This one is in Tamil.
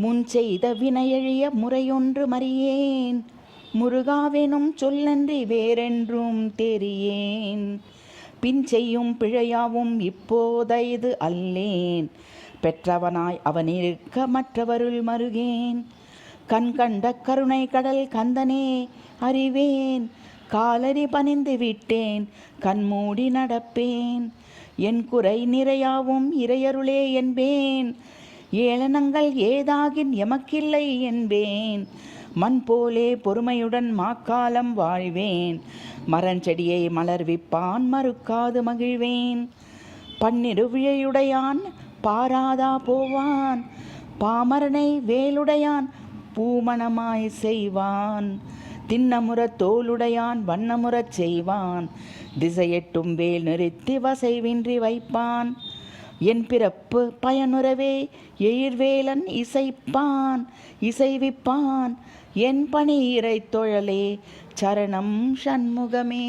முன் செய்த வினையழிய முறையொன்று மறியேன், முருகாவெனும் சொல்லன்றி வேறென்றும் தெரியேன். பின் செய்யும் பிழையாவும் இப்போதைது அல்லேன், பெற்றவனாய் அவனிருக்க மற்றவருள் மருகேன். கண் கண்ட கருணை கடல் கந்தனே அறிவேன், காலறி பணிந்து விட்டேன் கண்மூடி நடப்பேன். என் குறை நிறையாவும் இறையருளே என்பேன், ஏளனங்கள் ஏதாகின் எமக்கில்லை என்பேன். மண் போலே பொறுமையுடன் மாக்காலம் வாழ்வேன், மரஞ்செடியை மலர்விப்பான் மறுக்காது மகிழ்வேன். பன்னிரு விழையுடையான் பாராதா போவான், பாமரனை வேலுடையான் பூமணமாய் செய்வான். திண்ணமுறத் தோளுடையான் வண்ணமுறச் செய்வான், திசையெட்டும் வேல் நிறுத்தி வசைவின்றி வைப்பான். என் பிறப்பு பயனுறவே எயிர்வேலன் இசைப்பான் இசைவிப்பான், என் பணி இறை தொழலே சரணம் சண்முகமே.